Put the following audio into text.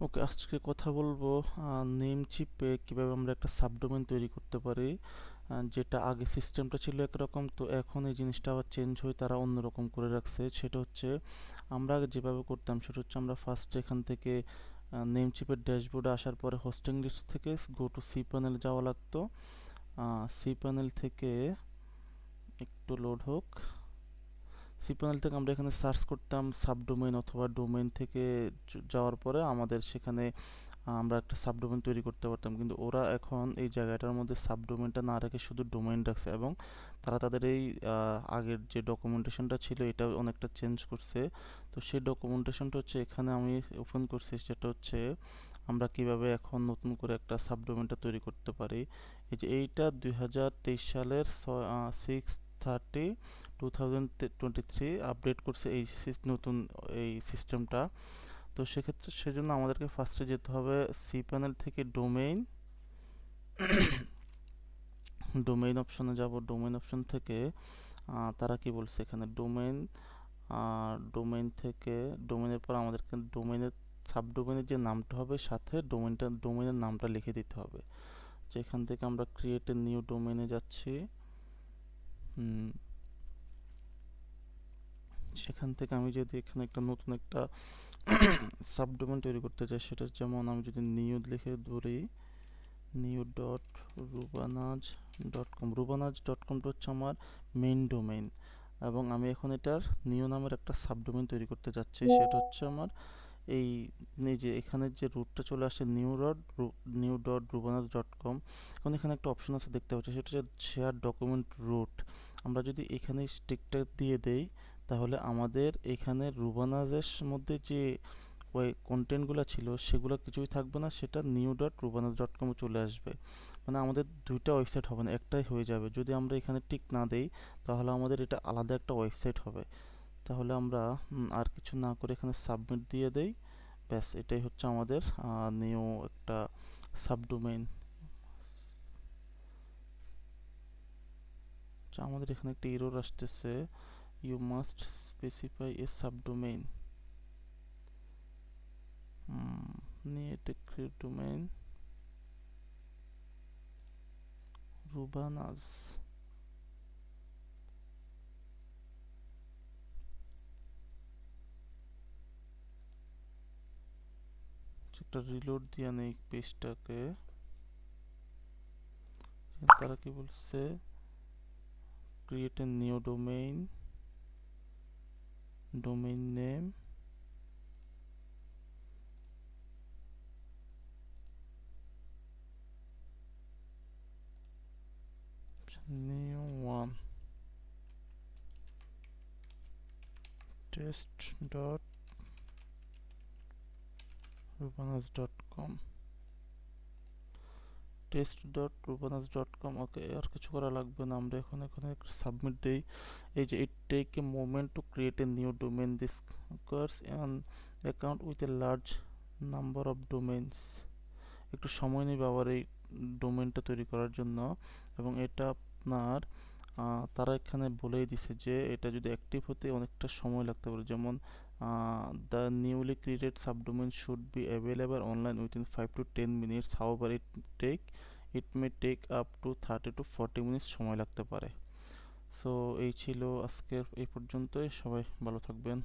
ওকে, আজকে কথা বলবো নেম চিপে কিভাবে আমরা একটা সাবডোমেন তৈরি করতে পারি। যেটা আগে সিস্টেমটা ছিল একরকম, তো এখন এই জিনিসটা আবার চেঞ্জ হয়ে তারা অন্যরকম করে রাখছে। সেটা হচ্ছে আমরা আগে যেভাবে করতাম, সেটা হচ্ছে আমরা ফার্স্ট এখান থেকে নেম চিপের ড্যাশবোর্ডে আসার পরে হোস্টিং লিস্ট থেকে গো টু সি প্যানেল যাওয়া লাগতো। সি প্যানেল থেকে একটু লোড হোক। সি প্যানেল থেকে আমরা এখানে সার্চ করতাম সাবডোমেইন অথবা ডোমেইন থেকে যাওয়ার পরে আমাদের সেখানে আমরা একটা সাবডোমেইন তৈরি করতে পারতাম, কিন্তু ওরা এখন এই জায়গাটার মধ্যে সাবডোমেইনটা না রেখে শুধু ডোমেইন রাখছে, এবং তারা তাদের এই আগের যে ডকুমেন্টেশনটা ছিল এটা অনেকটা চেঞ্জ করছে। তো সেই ডকুমেন্টেশনটা হচ্ছে এখানে আমি ওপেন করছি, সেটা হচ্ছে আমরা কিভাবে এখন নতুন করে একটা সাবডোমেইনটা তৈরি করতে পারি। এই যে এইটা 2023 সালের 6/30 2023 আপডেট করছে এই নতুন এই সিস্টেমটা। তো সেক্ষেত্রে সেজন্য আমাদেরকে ফার্স্টে যেতে হবে সি প্যানেল থেকে ডোমেইন, ডোমেইন অপশনে যাব। ডোমেইন অপশন থেকে তারা কি বলছে এখানে ডোমেইন, ডোমেইন থেকে ডোমেইনের পর আমাদেরকে ডোমেইনের সাবডোমেইনের যে নামটা হবে সাথে ডোমেইনের নামটা লিখে দিতে হবে। যেখান থেকে আমরা ক্রিয়েট এ নিউ ডোমেইনে যাচ্ছি। সেখান থেকে আমি যদি এখানে একটা নতুন একটা সাবডোমেইন তৈরি করতে চাই, সেটা যেমন আমি যদি নিউ লিখে ধরি, নিউ ডট রুবানাজ ডট কম। রুবানাজ ডট কমটা হচ্ছে আমার মেইন ডোমেইন, এবং আমি এখন এটার নিউ নামের একটা সাবডোমেইন তৈরি করতে যাচ্ছি। সেটা হচ্ছে আমার এই যে এখানে যে রুটটা চলে আসছে নিউ ডট রুবানাজ ডট কম। এখন এখানে একটা অপশন আছে দেখতে পাচ্ছি, সেটা হচ্ছে শেয়ার ডকুমেন্ট রুট। আমরা যদি এখানে স্টিকটা দিয়ে দেই, তাহলে আমাদের এখানে রুবানাজের মধ্যে যে ওই কন্টেন্টগুলো ছিল সেগুলো কিছুই থাকবে না, সেটা নিউ ডট রুবানাস ডট কমে চলে আসবে। মানে আমাদের দুইটা ওয়েবসাইট হবে না, একটাই হয়ে যাবে। যদি আমরা এখানে টিক না দেই, তাহলে আমাদের এটা আলাদা একটা ওয়েবসাইট হবে। তাহলে আমরা আর কিছু না করে এখানে সাবমিট দিয়ে দেই। ব্যাস, এটাই হচ্ছে আমাদের নিউ একটা সাবডোমেইন। আমাদের এখানে একটা এরর আসতেছে, you must specify a subdomain. নিয়ে এটা ক্রিয়েট ডোমেইন রুবানাজ। একটা রিলোড দিয়ে নেই পেজটাকে। তারা কি বলছে, create a new domain, domain name, new one, test dot রুবানাস ডট কম। টেস্ট ডট রুবানাস ডট কম। ওকে, আর কিছু করা লাগবে না, আমরা এখন এখানে সাবমিট দেই। এই যে it take a moment to create a new domain, this requires an account with a large number of domains. একটু সময় নেবে আবার এই ডোমেইনটা তৈরি করার জন্য, এবং এটা আপনার তারা এখানে বলেই দিছে যে এটা যদি অ্যাক্টিভ হতে অনেকটা সময় লাগতে পারে। যেমন the newly created subdomain should be available online within 5 to 10 minutes, however it may take up to 30 to 40 minutes সময় লাগতে পারে। সো এই ছিল আজকের এই পর্যন্তই, সবাই ভালো থাকবেন।